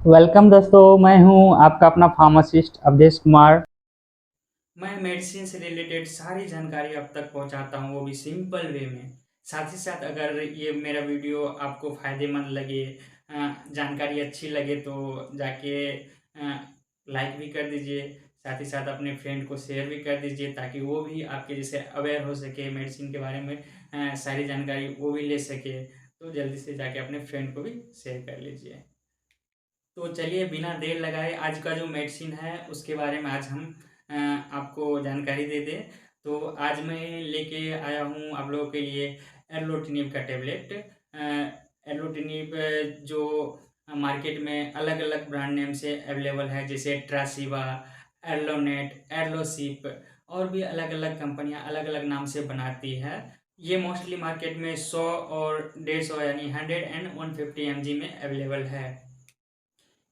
Welcome दोस्तों, मैं हूं आपका अपना फार्मासिस्ट अवधेश कुमार। मैं मेडिसिन से रिलेटेड सारी जानकारी आप तक पहुंचाता हूं, वो भी सिंपल वे में। साथ ही साथ अगर ये मेरा वीडियो आपको फ़ायदेमंद लगे, जानकारी अच्छी लगे तो जाके लाइक भी कर दीजिए। साथ ही साथ अपने फ्रेंड को शेयर भी कर दीजिए ताकि वो भी आपके जैसे अवेयर हो सके मेडिसिन के बारे में, सारी जानकारी वो भी ले सके। तो जल्दी से जाके अपने फ्रेंड को भी शेयर कर लीजिए। तो चलिए बिना देर लगाए आज का जो मेडिसिन है उसके बारे में आज हम आपको जानकारी दे दें। तो आज मैं लेके आया हूँ आप लोगों के लिए एर्लोटिनिब का टेबलेट। एर्लोटिनिब जो मार्केट में अलग अलग ब्रांड नेम से अवेलेबल है, जैसे ट्रासिवा, एर्लोनेट, एर्लोसिप, और भी अलग अलग कंपनियां अलग अलग नाम से बनाती है। ये मोस्टली मार्केट में 100 और 150 यानी 100 एंड 150 mg में अवेलेबल है।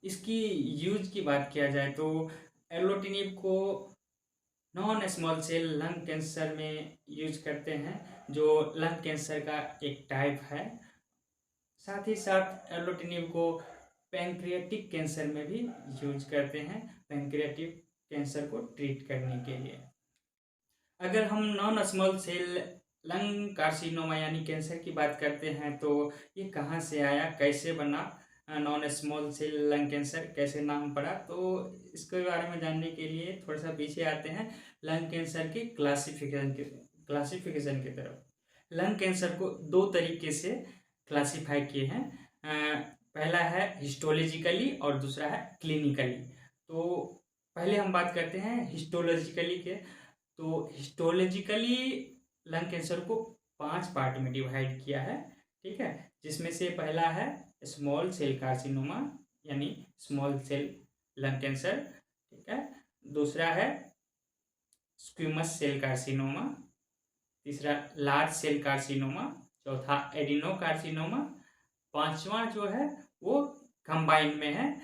इसकी यूज की बात किया जाए तो एर्लोटिनिब को non small cell lung cancer में यूज करते हैं, जो लंग कैंसर का एक टाइप है। साथ ही साथ एर्लोटिनिब को पैंक्रियाटिक कैंसर में भी यूज करते हैं, पैंक्रियाटिक कैंसर को ट्रीट करने के लिए। अगर हम non small cell lung carcinoma यानी कैंसर की बात करते हैं तो ये कहाँ से आया, कैसे बना, non small cell lung cancer कैसे नाम पड़ा, तो इसके बारे में जानने के लिए थोड़ा सा पीछे आते हैं लंग कैंसर के क्लासिफिकेशन की तरफ। लंग कैंसर को दो तरीके से क्लासिफाई किए हैं। पहला है हिस्टोलॉजिकली और दूसरा है क्लिनिकली। तो पहले हम बात करते हैं हिस्टोलॉजिकली के। तो हिस्टोलॉजिकली लंग कैंसर को 5 पार्ट में डिवाइड किया है, ठीक है। जिसमें से पहला है स्मॉल सेल कार्सिनोमा यानी स्मॉल सेल लंग कैंसर, ठीक है। दूसरा है स्क्विमस सेल कार्सिनोमा, तीसरा लार्ज सेल कार्सिनोमा, चौथा एडिनो कार्सिनोमा, पांचवा जो है वो कंबाइन में है,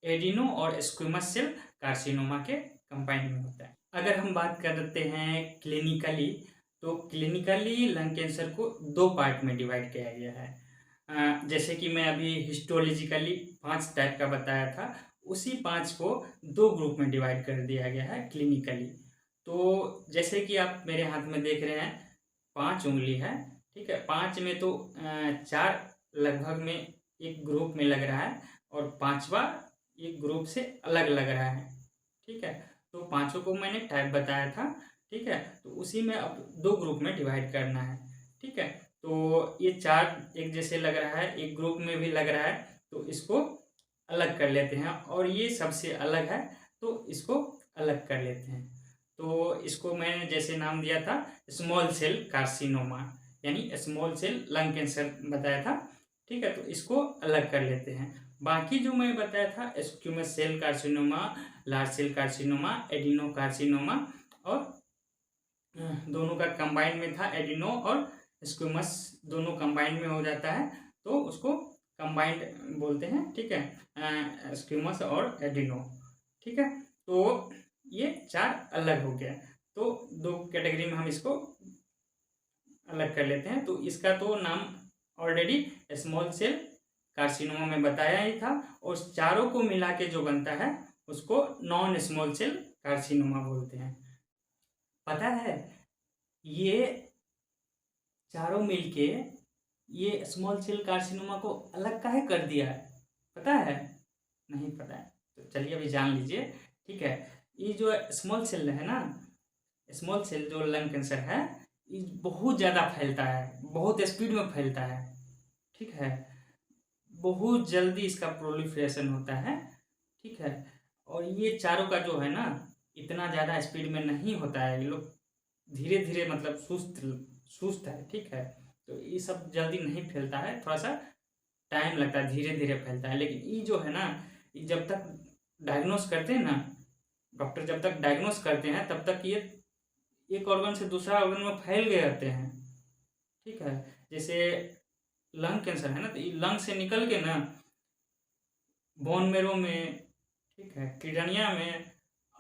एडिनो और स्क्विमस सेल कार्सिनोमा के कंबाइन में होता है। अगर हम बात करते हैं क्लिनिकली, तो क्लिनिकली लंग कैंसर को दो पार्ट में डिवाइड किया गया है। जैसे कि मैं अभी हिस्टोलॉजिकली 5 टाइप का बताया था, उसी 5 को दो ग्रुप में डिवाइड कर दिया गया है क्लिनिकली। तो जैसे कि आप मेरे हाथ में देख रहे हैं 5 उंगली है, ठीक है। 5 में तो 4 लगभग में एक ग्रुप में लग रहा है और पांचवा एक ग्रुप से अलग लग रहा है, ठीक है। तो पांचों को मैंने टाइप बताया था, ठीक है। तो उसी में अब दो ग्रुप में डिवाइड करना है, ठीक है। तो ये 4 एक जैसे लग रहा है, एक ग्रुप में भी लग रहा है, तो इसको अलग कर लेते हैं, और ये सबसे अलग है तो इसको अलग कर लेते हैं। तो इसको मैंने जैसे नाम दिया था स्मॉल सेल कार्सिनोमा यानी स्मॉल सेल लंग कैंसर बताया था, ठीक है। तो इसको अलग कर लेते हैं। बाकी जो मैं बताया था squamous cell carcinoma, large cell carcinoma, adenocarcinoma, और दोनों का कंबाइन में था एडिनो और स्क्विमस, दोनों कंबाइन में हो जाता है तो उसको कंबाइंड बोलते हैं, ठीक है, स्क्विमस और एडिनो, ठीक है। तो ये 4 अलग हो गया, तो दो कैटेगरी में हम इसको अलग कर लेते हैं। तो इसका तो नाम ऑलरेडी स्मॉल सेल कार्सिनोमा में बताया ही था, और चारों को मिला के जो बनता है उसको नॉन स्मॉल सेल कार्सिनोमा बोलते हैं। पता है ये चारों मिलके ये स्मॉल सेल कार्सिनोमा को अलग काहे कर दिया है, पता है? नहीं पता है तो चलिए अभी जान लीजिए, ठीक है। ये जो स्मॉल सेल है ना, स्मॉल सेल जो लंग कैंसर है, ये बहुत ज़्यादा फैलता है, बहुत स्पीड में फैलता है, ठीक है। बहुत जल्दी इसका प्रोलिफरेशन होता है, ठीक है। और ये चारों का जो है ना इतना ज़्यादा स्पीड में नहीं होता है, ये लोग धीरे धीरे मतलब सुस्त सुस्त है, ठीक है। तो ये सब जल्दी नहीं फैलता है, थोड़ा सा टाइम लगता है, धीरे धीरे फैलता है। लेकिन ये जो है ना, ये जब तक डायग्नोस करते हैं ना, डॉक्टर जब तक डायग्नोस करते हैं तब तक ये एक ऑर्गन से दूसरा ऑर्गन में फैल गए रहते हैं, ठीक है। जैसे लंग कैंसर है ना, तो ये लंग से निकल के ना बोन मेरो में, ठीक है, किडनिया में,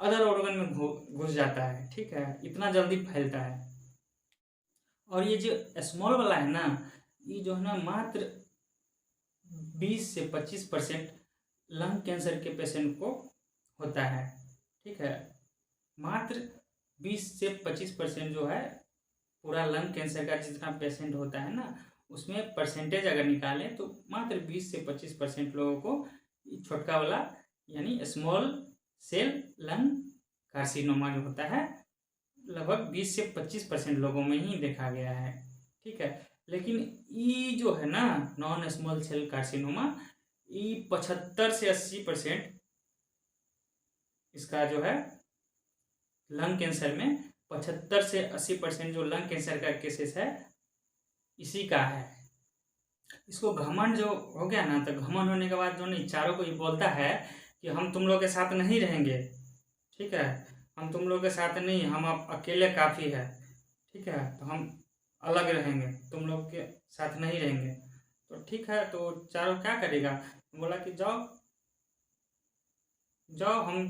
अदर ऑर्गन में घुस जाता है, ठीक है। इतना जल्दी फैलता है। और ये जो स्मॉल वाला है ना, ये जो है ना मात्र 20 से 25% लंग कैंसर के पेशेंट को होता है, ठीक है। मात्र 20 से 25% जो है पूरा लंग कैंसर का जितना पेशेंट होता है ना, उसमें परसेंटेज अगर निकालें तो मात्र 20 से 25% लोगों को छोटका वाला यानी स्मॉल सेल लंग कार्सिनोमा जो होता है लगभग 20 से 25% लोगों में ही देखा गया है, ठीक है। लेकिन ई जो है ना नॉन स्मॉल सेल कार्सिनोमा, ई 75 से 80% इसका जो है लंग कैंसर में 75 से 80% जो लंग कैंसर का केसेस है इसी का है। इसको घमंड जो हो गया ना, तो घमंड होने के बाद जो नहीं चारों को ये बोलता है कि हम तुम लोग के साथ नहीं रहेंगे, ठीक है, हम तुम लोग के साथ नहीं, हम आप अकेले काफ़ी है, ठीक है, तो हम अलग रहेंगे, तुम लोग के साथ नहीं रहेंगे। तो ठीक है, तो चारों क्या करेगा, बोला कि जाओ जाओ हम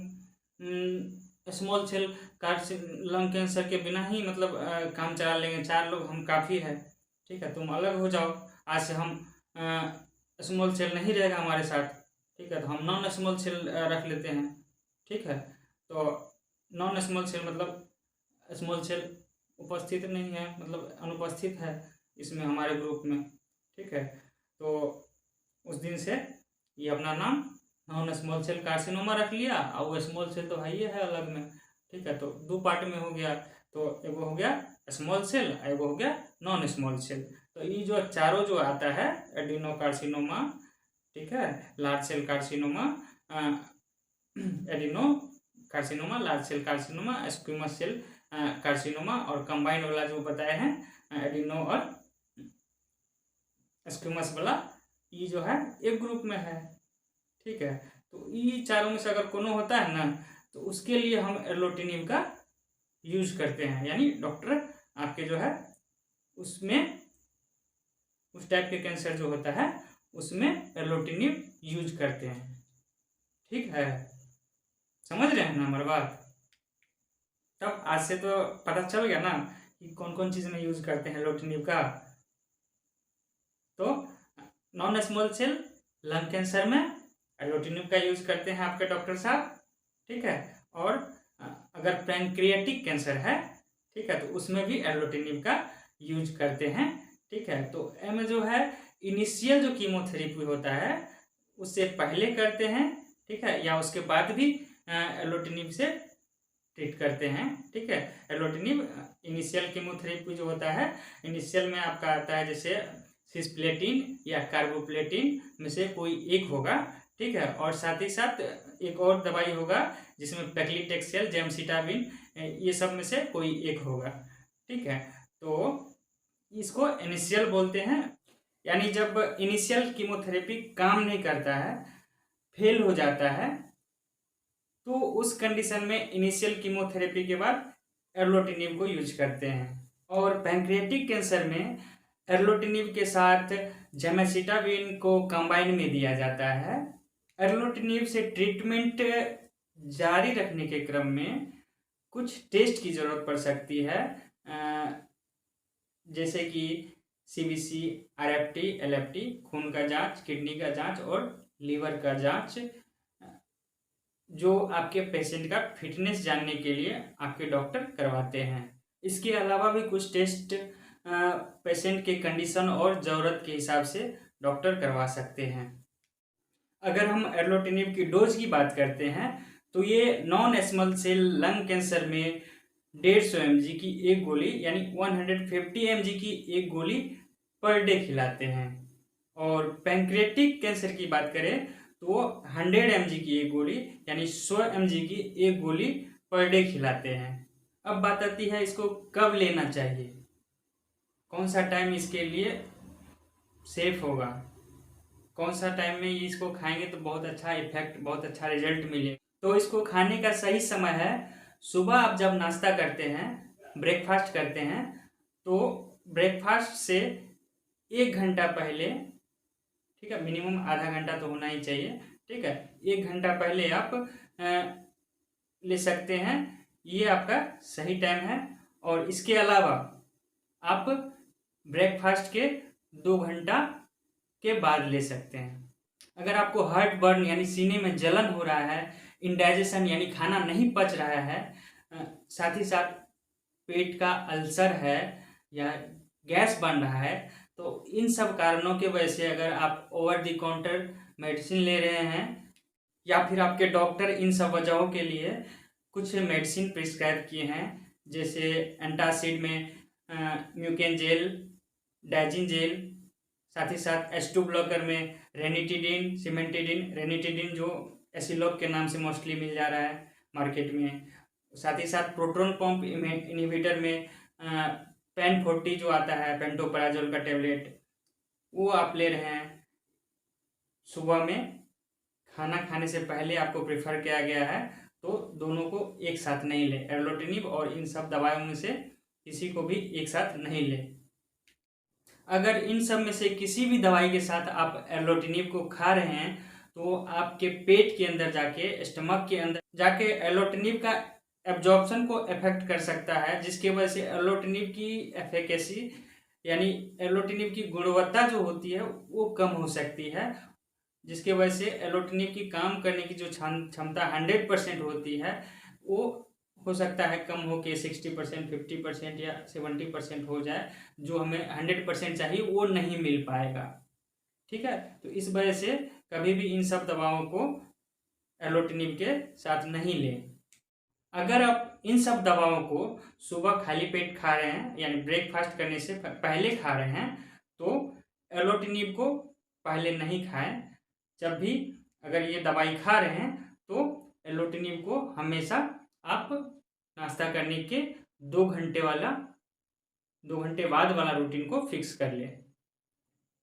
स्मॉल सेल लंग कैंसर के बिना ही मतलब काम चला लेंगे, 4 लोग हम काफ़ी है, ठीक है, तुम अलग हो जाओ, आज से हम स्मॉल सेल नहीं रहेगा हमारे साथ, ठीक है, तो हम नॉन स्मॉल सेल रख लेते हैं, ठीक है। तो नॉन स्मॉल सेल मतलब स्मॉल सेल उपस्थित नहीं है, मतलब अनुपस्थित है इसमें हमारे ग्रुप में, ठीक है। तो उस दिन से ये अपना नाम नॉन स्मॉल सेल कार्सिनोमा रख लिया, और वो स्मॉल सेल तो है ही है अलग में, ठीक है। तो 2 पार्ट में हो गया, तो एगो हो गया स्मॉल सेल, एगो हो गया नॉन स्मॉल सेल। तो ये जो चारों जो आता है एडिनो कार्सिनोमा, ठीक है, large cell carcinoma, adenocarcinoma, large cell carcinoma, squamous cell carcinoma, और कंबाइंड वाला जो बताए हैं एडिनो और स्क्विमस वाला, ये जो है एक ग्रुप में है, ठीक है। तो ये चारों में से अगर कोनो होता है ना, तो उसके लिए हम एर्लोटिनिब का यूज करते हैं, यानी डॉक्टर आपके जो है उसमें उस टाइप के कैंसर जो होता है उसमें एर्लोटिनिब यूज करते हैं, ठीक है, समझ रहे हैं ना हमारी बात। तब आज से तो पता चल गया ना कि कौन कौन चीज़ में यूज करते हैं एर्लोटिनिब का। तो non small cell lung cancer में एर्लोटिनिब का यूज करते हैं आपके डॉक्टर साहब, ठीक है। और अगर पैंक्रियाटिक कैंसर है, ठीक है, तो उसमें भी एर्लोटिनिब का यूज करते हैं, ठीक है। तो एम जो है इनिशियल जो कीमोथेरेपी होता है उससे पहले करते हैं, ठीक है, या उसके बाद भी एर्लोटिनिब से ट्रीट करते हैं, ठीक है। एर्लोटिनिब इनिशियल कीमोथेरेपी जो होता है, इनिशियल में आपका आता है जैसे सिस्प्लेटिन या कार्बोप्लेटिन में से कोई एक होगा, ठीक है, और साथ ही साथ एक और दवाई होगा जिसमें पेक्लिटेक्सेल, जेमसिटाबिन, ये सब में से कोई एक होगा, ठीक है। तो इसको इनिशियल बोलते हैं, यानी जब इनिशियल कीमोथेरेपी काम नहीं करता है, फेल हो जाता है, तो उस कंडीशन में इनिशियल कीमोथेरेपी के बाद एर्लोटिनिब को यूज करते हैं। और पैंक्रियाटिक कैंसर में एर्लोटिनिब के साथ जेमसिटाबिन को कंबाइन में दिया जाता है। एर्लोटिनिब से ट्रीटमेंट जारी रखने के क्रम में कुछ टेस्ट की ज़रूरत पड़ सकती है, जैसे कि CBC, RFT, LFT, खून का जांच, किडनी का जांच और लीवर का जांच, जो आपके पेशेंट का फिटनेस जानने के लिए आपके डॉक्टर करवाते हैं। इसके अलावा भी कुछ टेस्ट पेशेंट के कंडीशन और ज़रूरत के हिसाब से डॉक्टर करवा सकते हैं। अगर हम एर्लोटिनिब की डोज की बात करते हैं तो ये non small cell lung cancer में 150 mg की एक गोली यानी 150 mg की एक गोली पर डे खिलाते हैं। और पैंक्रियाटिक कैंसर की बात करें तो वो 100 mg की एक गोली यानी 100 mg की एक गोली पर डे खिलाते हैं। अब बात आती है इसको कब लेना चाहिए, कौन सा टाइम इसके लिए सेफ होगा, कौन सा टाइम में इसको खाएंगे तो बहुत अच्छा इफेक्ट, बहुत अच्छा रिजल्ट मिले। तो इसको खाने का सही समय है सुबह, आप जब नाश्ता करते हैं, ब्रेकफास्ट करते हैं, तो ब्रेकफास्ट से 1 घंटा पहले, ठीक है, मिनिमम आधा घंटा तो होना ही चाहिए, ठीक है, 1 घंटा पहले आप ले सकते हैं, ये आपका सही टाइम है। और इसके अलावा आप ब्रेकफास्ट के 2 घंटा के बाद ले सकते हैं। अगर आपको हार्ट बर्न यानी सीने में जलन हो रहा है, इंडाइजेशन यानी खाना नहीं पच रहा है, साथ ही साथ पेट का अल्सर है या गैस बन रहा है, तो इन सब कारणों की वजह से अगर आप ओवर द काउंटर मेडिसिन ले रहे हैं या फिर आपके डॉक्टर इन सब वजहों के लिए कुछ मेडिसिन प्रिस्क्राइब किए हैं, जैसे एंटासिड में म्यूकेन जेल, डाइजिन जेल, साथ ही साथ H2 ब्लॉकर में रेनिटिडिन, सिमेंटिडिन, रेनिटिडिन जो एसिलॉक के नाम से मोस्टली मिल जा रहा है मार्केट में, साथ ही साथ प्रोटॉन पंप इनहिबिटर में पेन 40 जो आता है पेंटोपराजोल का टेबलेट, वो आप ले रहे हैं। सुबह में खाना खाने से पहले आपको प्रेफर किया गया है, तो दोनों को एक साथ नहीं ले, एर्लोटिनिब और इन सब दवाइयों में से किसी को भी एक साथ नहीं ले। अगर इन सब में से किसी भी दवाई के साथ आप एर्लोटिनिब को खा रहे हैं तो आपके पेट के अंदर जाके, स्टमक के अंदर जाके एर्लोटिनिब का एब्जॉर्प्शन को इफेक्ट कर सकता है, जिसकी वजह से एर्लोटिनिब की एफिकेसी यानी एर्लोटिनिब की गुणवत्ता जो होती है वो कम हो सकती है, जिसके वजह से एर्लोटिनिब की काम करने की जो क्षमता 100% होती है वो हो सकता है कम हो के 60%, 50% या 70% हो जाए, जो हमें 100% चाहिए वो नहीं मिल पाएगा। ठीक है, तो इस वजह से कभी भी इन सब दवाओं को एर्लोटिनिब के साथ नहीं लें। अगर आप इन सब दवाओं को सुबह खाली पेट खा रहे हैं यानी ब्रेकफास्ट करने से पहले खा रहे हैं तो एर्लोटिनिब को पहले नहीं खाएं। जब भी अगर ये दवाई खा रहे हैं तो एर्लोटिनिब को हमेशा आप नाश्ता करने के 2 घंटे बाद वाला रूटीन को फिक्स कर लें।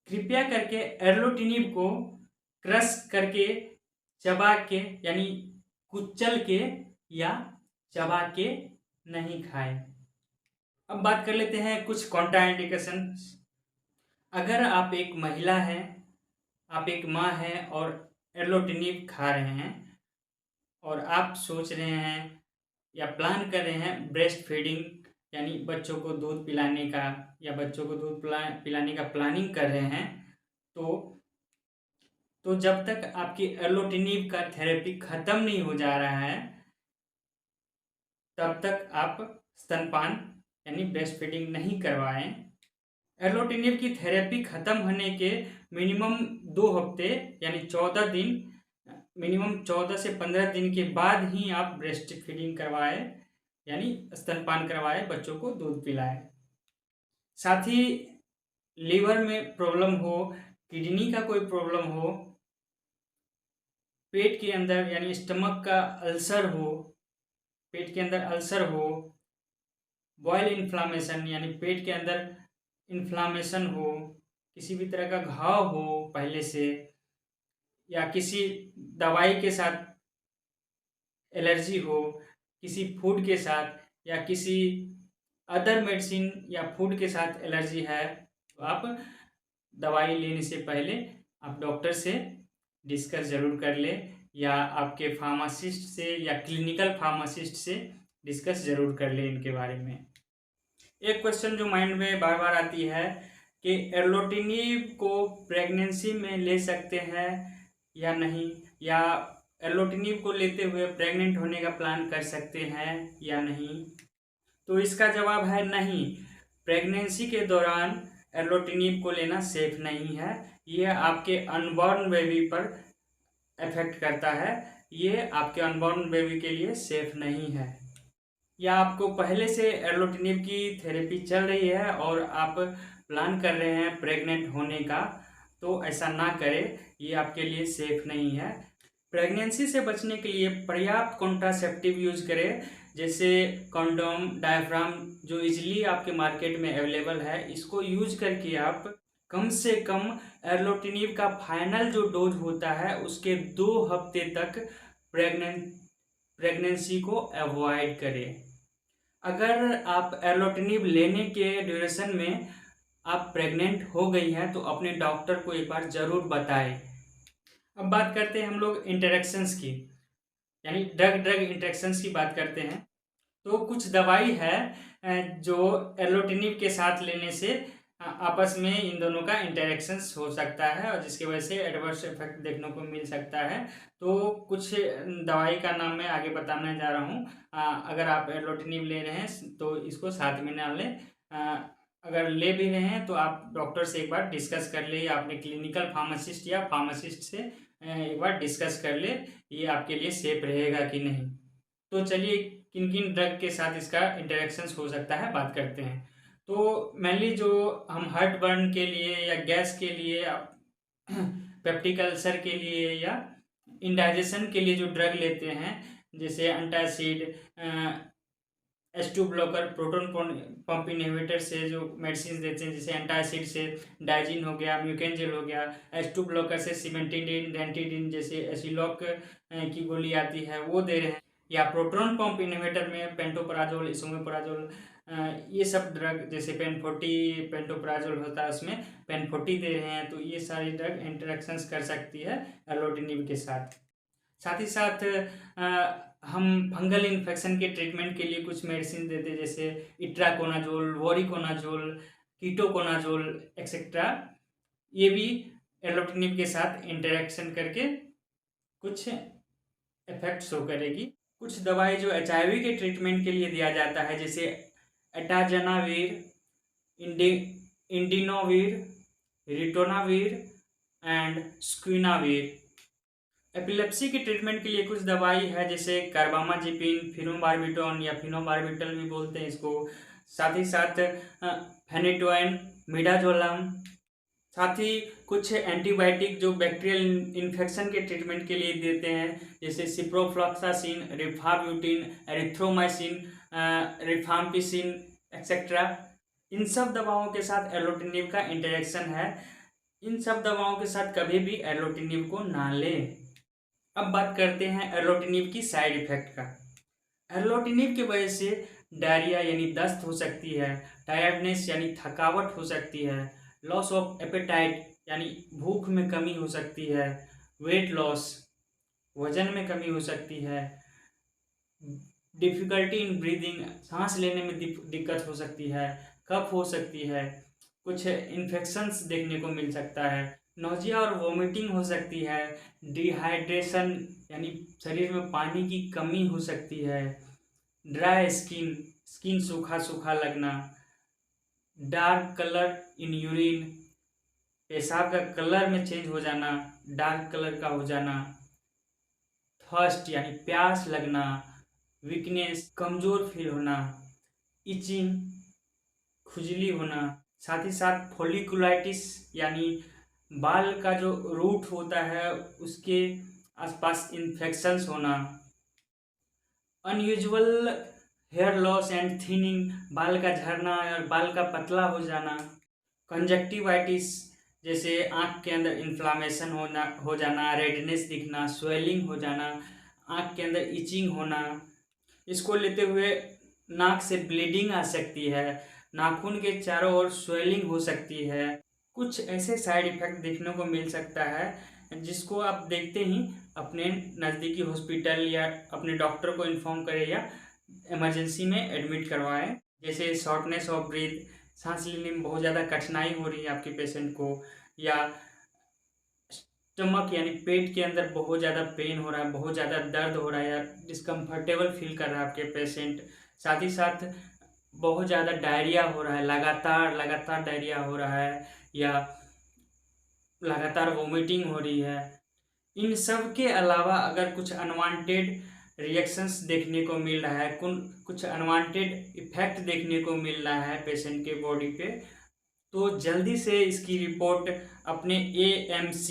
कृपया करके एर्लोटिनिब को क्रश करके, चबा के यानी कुचल के या चबा के नहीं खाएं। अब बात कर लेते हैं कुछ कॉन्ट्राइंडिकेशन। अगर आप एक महिला हैं, आप एक माँ हैं और एर्लोटिनिब खा रहे हैं और आप सोच रहे हैं या प्लान कर रहे हैं ब्रेस्ट फीडिंग यानी बच्चों को दूध पिलाने का या बच्चों को दूध पिलाने का प्लानिंग कर रहे हैं, तो जब तक आपकी एर्लोटिनिब का थेरेपी ख़त्म नहीं हो जा रहा है तब तक आप स्तनपान यानी ब्रेस्ट फीडिंग नहीं करवाएं। एर्लोटिनिब की थेरेपी ख़त्म होने के मिनिमम 2 हफ्ते यानी 14 दिन, मिनिमम 14 से 15 दिन के बाद ही आप ब्रेस्ट फीडिंग करवाएं यानी स्तनपान करवाएं, बच्चों को दूध पिलाएं। साथ ही लीवर में प्रॉब्लम हो, किडनी का कोई प्रॉब्लम हो, पेट के अंदर यानी स्टमक का अल्सर हो, पेट के अंदर अल्सर हो, बॉयल इन्फ्लामेशन यानी पेट के अंदर इन्फ्लामेशन हो, किसी भी तरह का घाव हो पहले से, या किसी दवाई के साथ एलर्जी हो, किसी फूड के साथ या किसी अदर मेडिसिन या फूड के साथ एलर्जी है, तो आप दवाई लेने से पहले आप डॉक्टर से डिस्कस ज़रूर कर लें या आपके फार्मासिस्ट से या क्लिनिकल फार्मासिस्ट से डिस्कस ज़रूर कर लें इनके बारे में। एक क्वेश्चन जो माइंड में बार बार आती है कि एर्लोटिनिब को प्रेगनेंसी में ले सकते हैं या नहीं, या एर्लोटिनिब को लेते हुए प्रेग्नेंट होने का प्लान कर सकते हैं या नहीं, तो इसका जवाब है नहीं। प्रेगनेंसी के दौरान एर्लोटिनिब को लेना सेफ नहीं है, ये आपके अनबॉर्न बेबी पर इफेक्ट करता है, ये आपके अनबॉर्न बेबी के लिए सेफ नहीं है। या आपको पहले से एर्लोटिनिब की थेरेपी चल रही है और आप प्लान कर रहे हैं प्रेग्नेंट होने का, तो ऐसा ना करें, ये आपके लिए सेफ नहीं है। प्रेगनेंसी से बचने के लिए पर्याप्त कॉन्ट्रासेप्टिव यूज करें, जैसे कंडोम, डायफ्राम जो इजीली आपके मार्केट में अवेलेबल है, इसको यूज करके आप कम से कम एर्लोटिनिब का फाइनल जो डोज होता है उसके 2 हफ्ते तक प्रेगनेंसी को अवॉइड करें। अगर आप एर्लोटिनिब लेने के ड्यूरेशन में आप प्रेग्नेंट हो गई हैं तो अपने डॉक्टर को एक बार ज़रूर बताएं। अब बात करते हैं हम लोग इंटरेक्शंस की, यानी ड्रग इंटरेक्शंस की बात करते हैं। तो कुछ दवाई है जो एर्लोटिनिब के साथ लेने से आपस में इन दोनों का इंटरेक्शंस हो सकता है और जिसकी वजह से एडवर्स इफेक्ट देखने को मिल सकता है। तो कुछ दवाई का नाम मैं आगे बताने जा रहा हूँ। अगर आप एर्लोटिनिब ले रहे हैं तो इसको साथ में ना लें। अगर ले भी रहे हैं तो आप डॉक्टर से एक बार डिस्कस कर ले, या अपने क्लिनिकल फार्मासिस्ट या फार्मासिस्ट से एक बार डिस्कस कर ले, ये आपके लिए सेफ रहेगा कि नहीं। तो चलिए किन किन ड्रग के साथ इसका इंटरेक्शंस हो सकता है बात करते हैं। तो मेनली जो हम हार्ट बर्न के लिए या गैस के लिए या पेप्टिक अल्सर के लिए या इंडाइजेशन के लिए जो ड्रग लेते हैं, जैसे antacid, H2 blocker, proton pump inhibitor से जो मेडिसिन देते हैं, जैसे एंटासिड से डाइजिन हो गया, म्यूकेंजिल हो गया, H2 ब्लॉकर से सिमेंटिडिन, डेंटिडिन जैसे एसिलॉक की गोली आती है वो दे रहे हैं, या प्रोटोन पंप इनहिबिटर में पेंटोपराजोल, इसोमेपराजोल, ये सब ड्रग जैसे पेंटोपराजोल होता है उसमें पेन40 दे रहे हैं। तो ये सारी ड्रग इंटरेक्शंस कर सकती है एर्लोटिनिब के साथ। साथ ही साथ हम फंगल इन्फेक्शन के ट्रीटमेंट के लिए कुछ मेडिसिन देते हैं, जैसे इट्राकोनाजोल, वोरिकोनाजोल, कीटोकोनाजोल एक्सेट्रा। ये भी एर्लोटिनिब के साथ इंटरेक्शन करके कुछ इफेक्ट शो करेगी। कुछ दवाई जो HIV के ट्रीटमेंट के लिए दिया जाता है, जैसे एटाजनावीर, इंडिनोवीर, रिटोनावीर एंड स्क्विनावीर। एपिलेप्सी के ट्रीटमेंट के लिए कुछ दवाई है, जैसे कार्बामाजिपिन, फिनोबार्बिटॉन या फिनोबार्बिटल भी बोलते हैं इसको। साथ ही साथ फेनिटोइन, मिडाजोलम। साथ ही कुछ एंटीबायोटिक जो बैक्टीरियल इन्फेक्शन के ट्रीटमेंट के लिए देते हैं, जैसे सिप्रोफ्लॉक्सासिन, रिफाब्यूटिन, एरिथ्रोमाइसिन, रिफाम्पिसिन एक्सेट्रा। इन सब दवाओं के साथ एर्लोटिनिब का इंटरेक्शन है। इन सब दवाओं के साथ कभी भी एर्लोटिनिब को ना लें। अब बात करते हैं एर्लोटिनिब की साइड इफेक्ट का। एर्लोटिनिब की वजह से डायरिया यानी दस्त हो सकती है, टायर्डनेस यानी थकावट हो सकती है, लॉस ऑफ एपेटाइट यानी भूख में कमी हो सकती है, वेट लॉस वजन में कमी हो सकती है, डिफिकल्टी इन ब्रीदिंग सांस लेने में दिक्कत हो सकती है, कफ हो सकती है, कुछ इन्फेक्शंस देखने को मिल सकता है, नोजिया और वोमिटिंग हो सकती है, डिहाइड्रेशन यानी शरीर में पानी की कमी हो सकती है, ड्राई स्किन सूखा सूखा लगना, डार्क कलर इन यूरिन पेशाब का कलर में चेंज हो जाना, डार्क कलर का हो जाना, थर्स्ट यानी प्यास लगना, वीकनेस कमजोर फील होना, इचिंग खुजली होना, साथ ही साथ फोलिकुलाइटिस यानी बाल का जो रूट होता है उसके आसपास इन्फेक्शंस होना, unusual hair loss and thinning बाल का झड़ना और बाल का पतला हो जाना, कंजक्टिवाइटिस जैसे आँख के अंदर इन्फ्लामेशन हो जाना, रेडनेस दिखना, स्वेलिंग हो जाना, आँख के अंदर इचिंग होना। इसको लेते हुए नाक से ब्लीडिंग आ सकती है, नाखून के चारों ओर स्वेलिंग हो सकती है। कुछ ऐसे साइड इफेक्ट देखने को मिल सकता है जिसको आप देखते ही अपने नज़दीकी हॉस्पिटल या अपने डॉक्टर को इन्फॉर्म करें या इमरजेंसी में एडमिट करवाएं, जैसे शॉर्टनेस ऑफ ब्रीथ, सांस लेने में बहुत ज़्यादा कठिनाई हो रही है आपके पेशेंट को, या स्टमक यानी पेट के अंदर बहुत ज़्यादा पेन हो रहा है, बहुत ज़्यादा दर्द हो रहा है या डिस्कम्फर्टेबल फील कर रहा है आपके पेशेंट। साथ ही साथ बहुत ज़्यादा डायरिया हो रहा है, लगातार डायरिया हो रहा है या लगातार वोमिटिंग हो रही है। इन सब के अलावा अगर कुछ अनवांटेड रिएक्शंस देखने को मिल रहा है, कुछ अनवांटेड इफेक्ट देखने को मिल रहा है पेशेंट के बॉडी पे, तो जल्दी से इसकी रिपोर्ट अपने AMC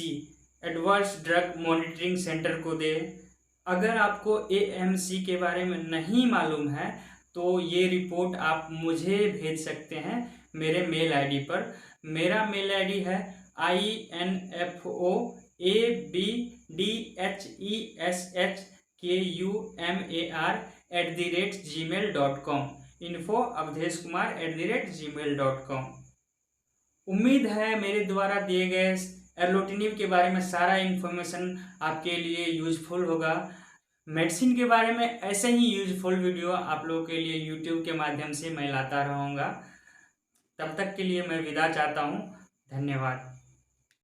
adverse drug monitoring centre को दे। अगर आपको AMC के बारे में नहीं मालूम है तो ये रिपोर्ट आप मुझे भेज सकते हैं मेरे मेल आईडी पर। मेरा मेल आईडी है info@abdhesshkumar@gmail.com info@avdheskumar@gmail.com। उम्मीद है मेरे द्वारा दिए गए एर्लोटिनिब के बारे में सारा इन्फॉर्मेशन आपके लिए यूजफुल होगा। मेडिसिन के बारे में ऐसे ही यूजफुल वीडियो आप लोगों के लिए यूट्यूब के माध्यम से मैं लाता रहूँगा। तब तक के लिए मैं विदा चाहता हूँ। धन्यवाद।